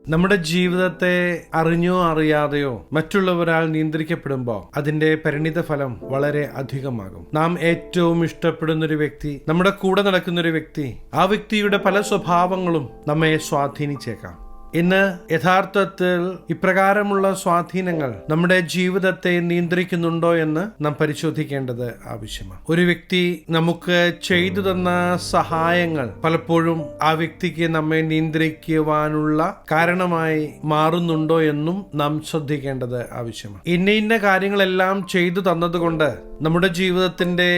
നമ്മുടെ ജീവിതത്തെ അറിഞ്ഞോ അറിയാതെയോ മറ്റുള്ളവരാൽ നിയന്ത്രിക്കപ്പെടുമ്പോൾ അതിന്റെ പരിണിത ഫലം വളരെ അധികമാകും. നാം ഏറ്റവും ഇഷ്ടപ്പെടുന്ന ഒരു വ്യക്തി, നമ്മുടെ കൂടെ നടക്കുന്ന ഒരു വ്യക്തി, ആ വ്യക്തിയുടെ പല സ്വഭാവങ്ങളും നമ്മെ സ്വാധീനിച്ചേക്കാം. ഇന്ന് യഥാർത്ഥത്തിൽ ഇപ്രകാരമുള്ള സ്വാധീനങ്ങൾ നമ്മുടെ ജീവിതത്തെ നിയന്ത്രിക്കുന്നുണ്ടോ എന്ന് നാം പരിശോധിക്കേണ്ടത് ആവശ്യമാണ്. ഒരു വ്യക്തി നമുക്ക് ചെയ്തു തന്ന സഹായങ്ങൾ പലപ്പോഴും ആ വ്യക്തിക്ക് നമ്മെ നിയന്ത്രിക്കുവാനുള്ള കാരണമായി മാറുന്നുണ്ടോ എന്നും നാം ശ്രദ്ധിക്കേണ്ടത് ആവശ്യമാണ്. ഇന്ന കാര്യങ്ങളെല്ലാം ചെയ്തു തന്നതുകൊണ്ട് നമ്മുടെ ജീവിതത്തിന്റെ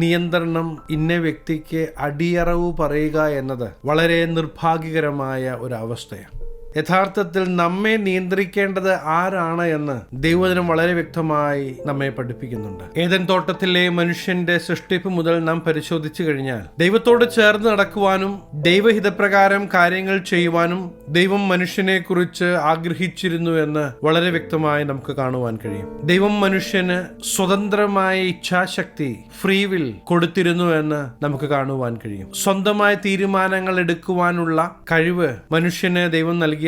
നിയന്ത്രണം ഇന്ന വ്യക്തിക്ക് അടിയറവ് പറയുക എന്നത് വളരെ നിർഭാഗ്യകരമായ ഒരു അവസ്ഥയാണ്. യഥാർത്ഥത്തിൽ നമ്മെ നിയന്ത്രിക്കേണ്ടത് ആരാണ് എന്ന് ദൈവവചനം വളരെ വ്യക്തമായി നമ്മെ പഠിപ്പിക്കുന്നുണ്ട്. ഏദൻ തോട്ടത്തിലെ മനുഷ്യന്റെ സൃഷ്ടിപ്പ് മുതൽ നാം പരിശോധിച്ചു കഴിഞ്ഞാൽ ദൈവത്തോട് ചേർന്ന് നടക്കുവാനും ദൈവഹിതപ്രകാരം കാര്യങ്ങൾ ചെയ്യുവാനും ദൈവം മനുഷ്യനെ കുറിച്ച് ആഗ്രഹിച്ചിരുന്നു എന്ന് വളരെ വ്യക്തമായി നമുക്ക് കാണുവാൻ കഴിയും. ദൈവം മനുഷ്യന് സ്വതന്ത്രമായ ഇച്ഛാശക്തി, ഫ്രീ വിൽ കൊടുത്തിരുന്നു എന്ന് നമുക്ക് കാണുവാൻ കഴിയും. സ്വന്തമായ തീരുമാനങ്ങൾ എടുക്കുവാനുള്ള കഴിവ് മനുഷ്യന് ദൈവം നൽകി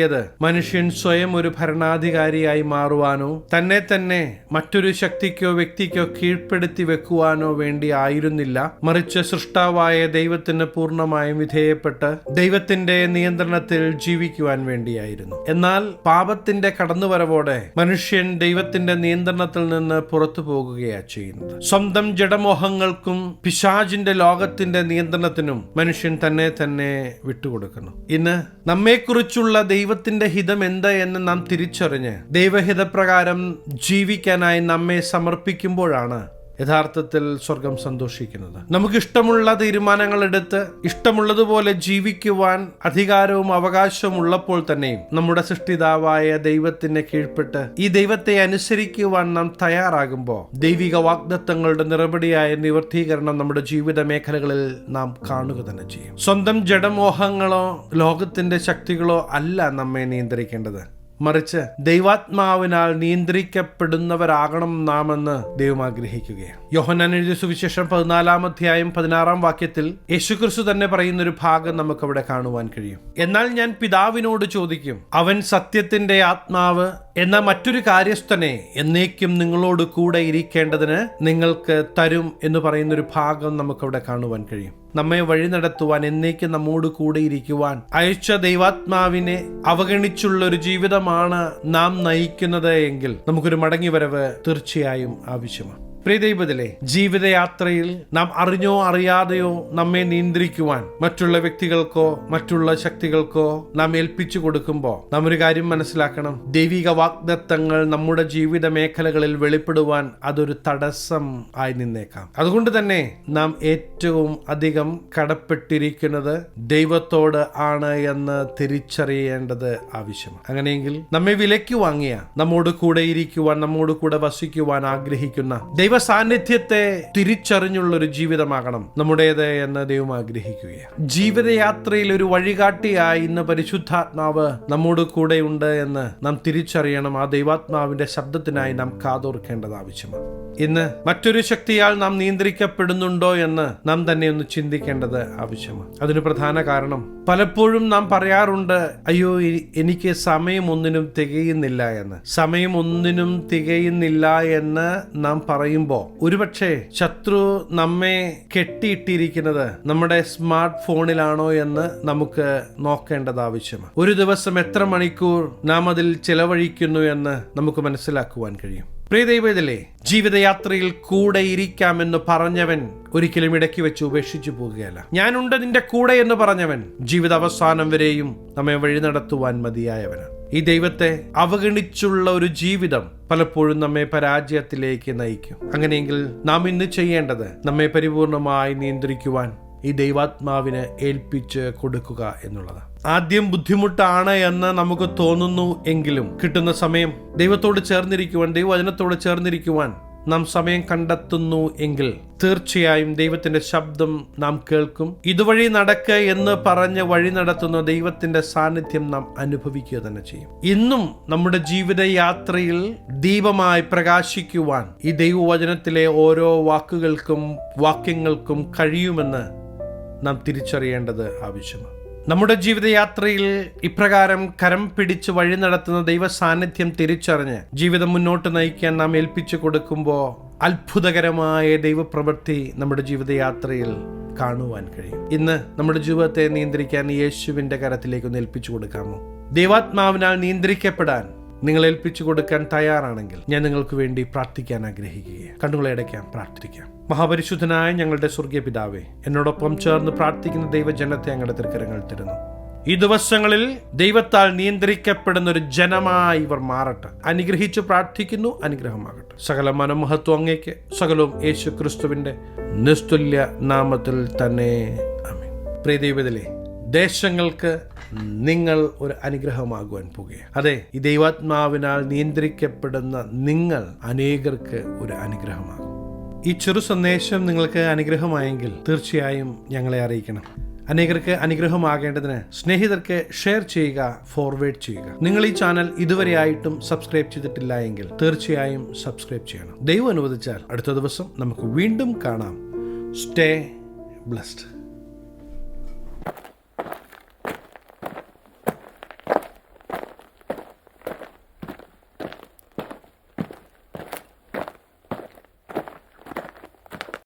മനുഷ്യൻ സ്വയം ഒരു ഭരണാധികാരിയായി മാറുവാനോ തന്നെ തന്നെ മറ്റൊരു ശക്തിക്കോ വ്യക്തിക്കോ കീഴ്പ്പെടുത്തി വെക്കുവാനോ വേണ്ടി ആയിരുന്നില്ല, മറിച്ച് സൃഷ്ടാവായ ദൈവത്തിന് പൂർണ്ണമായും വിധേയപ്പെട്ട് ദൈവത്തിന്റെ നിയന്ത്രണത്തിൽ ജീവിക്കുവാൻ വേണ്ടിയായിരുന്നു. എന്നാൽ പാപത്തിന്റെ കടന്നുവരവോടെ മനുഷ്യൻ ദൈവത്തിന്റെ നിയന്ത്രണത്തിൽ നിന്ന് പുറത്തു പോകുകയാണ് ചെയ്യുന്നത്. സ്വന്തം ജഡമോഹങ്ങൾക്കും പിശാചിന്റെ ലോകത്തിന്റെ നിയന്ത്രണത്തിനും മനുഷ്യൻ തന്നെ തന്നെ വിട്ടുകൊടുക്കുന്നു. ഇന്ന് നമ്മെക്കുറിച്ചുള്ള ദൈവത്തിന്റെ ഹിതം എന്ത് എന്ന് നാം തിരിച്ചറിഞ്ഞ് ദൈവഹിതപ്രകാരം ജീവിക്കാനായി നമ്മെ സമർപ്പിക്കുമ്പോഴാണ് യഥാർത്ഥത്തിൽ സ്വർഗം സന്തോഷിക്കുന്നത്. നമുക്ക് ഇഷ്ടമുള്ള തീരുമാനങ്ങൾ എടുത്ത് ഇഷ്ടമുള്ളതുപോലെ ജീവിക്കുവാൻ അധികാരവും അവകാശവും ഉള്ളപ്പോൾ തന്നെയും നമ്മുടെ സൃഷ്ടിതാവായ ദൈവത്തിന് കീഴ്പ്പെട്ട് ഈ ദൈവത്തെ അനുസരിക്കുവാൻ നാം തയ്യാറാകുമ്പോൾ ദൈവിക വാഗ്ദത്തങ്ങളുടെ നിറപടിയായ നിവർത്തീകരണം നമ്മുടെ ജീവിത മേഖലകളിൽ നാം കാണുക തന്നെ ചെയ്യും. സ്വന്തം ജഡമോഹങ്ങളോ ലോകത്തിന്റെ ശക്തികളോ അല്ല നമ്മെ നിയന്ത്രിക്കേണ്ടത്, മറിച്ച് ദൈവാത്മാവിനാൽ നിയന്ത്രിക്കപ്പെടുന്നവരാകണം നാം എന്ന് ദൈവം ആഗ്രഹിക്കുകയാണ്. യോഹന്നാൻ എഴുതിയ സുവിശേഷം 14-ാം അധ്യായം 16-ാം വാക്യത്തിൽ യേശുക്രിസ്തു തന്നെ പറയുന്ന ഒരു ഭാഗം നമുക്ക് അവിടെ കാണുവാൻ കഴിയും. എന്നാൽ ഞാൻ പിതാവിനോട് ചോദിക്കും, അവൻ സത്യത്തിന്റെ ആത്മാവ് എന്ന മറ്റൊരു കാര്യസ്ഥനെ എന്നേക്കും നിങ്ങളോട് കൂടെ ഇരിക്കേണ്ടതിന് നിങ്ങൾക്ക് തരും എന്ന് പറയുന്നൊരു ഭാഗം നമുക്കവിടെ കാണുവാൻ കഴിയും. നമ്മെ വഴി നടത്തുവാൻ, എന്നേക്കും നമ്മോട് കൂടെ ഇരിക്കുവാൻ അയച്ച ദൈവാത്മാവിനെ അവഗണിച്ചുള്ള ഒരു ജീവിതമാണ് നാം നയിക്കുന്നത് എങ്കിൽ നമുക്കൊരു മടങ്ങിവരവ് തീർച്ചയായും ആവശ്യമാണ്. പ്രിയ ദൈവത്തിലെ ജീവിതയാത്രയിൽ നാം അറിഞ്ഞോ അറിയാതെയോ നമ്മെ നിയന്ത്രിക്കുവാൻ മറ്റുള്ള വ്യക്തികൾക്കോ മറ്റുള്ള ശക്തികൾക്കോ നാം ഏൽപ്പിച്ചു കൊടുക്കുമ്പോൾ നാം ഒരു കാര്യം മനസ്സിലാക്കണം. ദൈവിക വാഗ്ദത്തങ്ങൾ നമ്മുടെ ജീവിത മേഖലകളിൽ വെളിപ്പെടുവാൻ അതൊരു തടസ്സം ആയി നിന്നേക്കാം. അതുകൊണ്ട് തന്നെ നാം ഏറ്റവും അധികം കടപ്പെട്ടിരിക്കുന്നത് ദൈവത്തോട് ആണ് എന്ന് തിരിച്ചറിയേണ്ടത് ആവശ്യമാണ്. അങ്ങനെയെങ്കിൽ നമ്മെ വിലയ്ക്ക് വാങ്ങിയ, നമ്മോട് കൂടെ ഇരിക്കുവാൻ, നമ്മോട് കൂടെ വസിക്കുവാൻ ആഗ്രഹിക്കുന്ന ദൈവ സാന്നിധ്യത്തെ തിരിച്ചറിഞ്ഞുള്ള ഒരു ജീവിതമാകണം നമ്മുടേത് എന്ന് ദൈവം ആഗ്രഹിക്കുകയാണ്. ജീവിതയാത്രയിൽ ഒരു വഴികാട്ടിയായി ഇന്ന് പരിശുദ്ധാത്മാവ് നമ്മോട് കൂടെ ഉണ്ട് എന്ന് നാം തിരിച്ചറിയണം. ആ ദൈവാത്മാവിന്റെ ശബ്ദത്തിനായി നാം കാതോർക്കേണ്ടത് ആവശ്യമാണ്. ഇന്ന് മറ്റൊരു ശക്തിയാൽ നാം നിയന്ത്രിക്കപ്പെടുന്നുണ്ടോ എന്ന് നാം തന്നെ ഒന്ന് ചിന്തിക്കേണ്ടത് ആവശ്യമാണ്. അതിന് പ്രധാന കാരണം പലപ്പോഴും നാം പറയാറുണ്ട്, അയ്യോ എനിക്ക് സമയം ഒന്നിനും തികയുന്നില്ല എന്ന്. സമയം ഒന്നിനും തികയുന്നില്ല എന്ന് നാം പറയുമ്പോൾ ഒരുപക്ഷെ ശത്രു നമ്മെ കെട്ടിയിട്ടിരിക്കുന്നത് നമ്മുടെ സ്മാർട്ട് ഫോണിലാണോ എന്ന് നമുക്ക് നോക്കേണ്ടത് ആവശ്യമാണ്. ഒരു ദിവസം എത്ര മണിക്കൂർ നാം അതിൽ ചെലവഴിക്കുന്നു എന്ന് നമുക്ക് മനസ്സിലാക്കുവാൻ കഴിയും. പ്രിയ ദൈവത്തിലെ ജീവിതയാത്രയിൽ കൂടെ ഇരിക്കാമെന്ന് പറഞ്ഞവൻ ഒരിക്കലും ഇടയ്ക്ക് വെച്ച് ഉപേക്ഷിച്ചു പോകുകയല്ല. ഞാനുണ്ട് നിന്റെ കൂടെ എന്ന് പറഞ്ഞവൻ ജീവിത അവസാനം വരെയും നമ്മെ വഴി നടത്തുവാൻ മതിയായവനാണ്. ഈ ദൈവത്തെ അവഗണിച്ചുള്ള ഒരു ജീവിതം പലപ്പോഴും നമ്മെ പരാജയത്തിലേക്ക് നയിക്കും. അങ്ങനെയെങ്കിൽ നാം ഇന്ന് ചെയ്യേണ്ടത് നമ്മെ പരിപൂർണമായി നിയന്ത്രിക്കുവാൻ ഈ ദൈവാത്മാവിന് ഏൽപ്പിച്ച് കൊടുക്കുക എന്നുള്ളതാണ്. ആദ്യം ബുദ്ധിമുട്ടാണ് എന്ന് നമുക്ക് തോന്നുന്നു എങ്കിലും കിട്ടുന്ന സമയം ദൈവത്തോട് ചേർന്നിരിക്കുവാൻ, ദൈവവചനത്തോട് ചേർന്നിരിക്കുവാൻ നാം സമയം കണ്ടെത്തുന്നു എങ്കിൽ തീർച്ചയായും ദൈവത്തിന്റെ ശബ്ദം നാം കേൾക്കും. ഇതുവഴി നടക്ക എന്ന് പറഞ്ഞ് വഴി നടത്തുന്ന ദൈവത്തിന്റെ സാന്നിധ്യം നാം അനുഭവിക്കുക തന്നെ ചെയ്യും. ഇന്നും നമ്മുടെ ജീവിതയാത്രയിൽ ദീപമായി പ്രകാശിക്കുവാൻ ഈ ദൈവവചനത്തിലെ ഓരോ വാക്കുകൾക്കും വാക്യങ്ങൾക്കും കഴിയുമെന്ന് നാം തിരിച്ചറിയേണ്ടത് ആവശ്യമാണ്. നമ്മുടെ ജീവിതയാത്രയിൽ ഇപ്രകാരം കരം പിടിച്ച് വഴി നടത്തുന്ന ദൈവ സാന്നിധ്യം തിരിച്ചറിഞ്ഞ് ജീവിതം മുന്നോട്ട് നയിക്കാൻ നാം ഏൽപ്പിച്ചു കൊടുക്കുമ്പോൾ അത്ഭുതകരമായ ദൈവപ്രവൃത്തി നമ്മുടെ ജീവിതയാത്രയിൽ കാണുവാൻ കഴിയും. ഇന്ന് നമ്മുടെ ജീവിതത്തെ നിയന്ത്രിക്കാൻ യേശുവിന്റെ കരത്തിലേക്ക് ഒന്ന് ഏൽപ്പിച്ചു കൊടുക്കാമോ? ദൈവാത്മാവിനാൽ നിയന്ത്രിക്കപ്പെടാൻ നിങ്ങൾ ഏൽപ്പിച്ചു കൊടുക്കാൻ തയ്യാറാണെങ്കിൽ ഞാൻ നിങ്ങൾക്ക് വേണ്ടി പ്രാർത്ഥിക്കാൻ ആഗ്രഹിക്കുകയാണ്. കണ്ണുകളെ അടയ്ക്കാം, പ്രാർത്ഥിക്കാം. മഹാപരിശുദ്ധനായ ഞങ്ങളുടെ സ്വർഗീയ പിതാവേ, എന്നോടൊപ്പം ചേർന്ന് പ്രാർത്ഥിക്കുന്ന ദൈവജനത്തെ അങ്ങയുടെ തൃക്കരങ്ങൾ തരുന്നു. ഈ ദിവസങ്ങളിൽ ദൈവത്താൽ നിയന്ത്രിക്കപ്പെടുന്ന ഒരു ജനമായി ഇവർ മാറട്ടെ. അനുഗ്രഹിച്ചു പ്രാർത്ഥിക്കുന്നു, അനുഗ്രഹമാകട്ടെ. സകല മനോമഹത്വം അങ്ങേക്ക്, സകലവും യേശു ക്രിസ്തുവിന്റെ നിസ്തുല്യ നാമത്തിൽ തന്നെ. ആമേൻ. പ്രിയ ദൈവത്തിലെ, ദേശങ്ങൾക്ക് നിങ്ങൾ ഒരു അനുഗ്രഹമാകുവാൻ പോകുകയാണ്. അതെ, ഈ ദൈവാത്മാവിനാൽ നിയന്ത്രിക്കപ്പെടുന്ന നിങ്ങൾ അനേകർക്ക് ഒരു അനുഗ്രഹമാകും. ഈ ചെറു സന്ദേശം നിങ്ങൾക്ക് അനുഗ്രഹമായെങ്കിൽ തീർച്ചയായും ഞങ്ങളെ അറിയിക്കണം. അനേകർക്ക് അനുഗ്രഹമാകേണ്ടതിന് സ്നേഹിതർക്ക് ഷെയർ ചെയ്യുക, ഫോർവേഡ് ചെയ്യുക. നിങ്ങൾ ഈ ചാനൽ ഇതുവരെയായിട്ടും സബ്സ്ക്രൈബ് ചെയ്തിട്ടില്ല എങ്കിൽ തീർച്ചയായും സബ്സ്ക്രൈബ് ചെയ്യണം. ദൈവം അനുവദിച്ചാൽ അടുത്ത ദിവസം നമുക്ക് വീണ്ടും കാണാം. Stay blessed.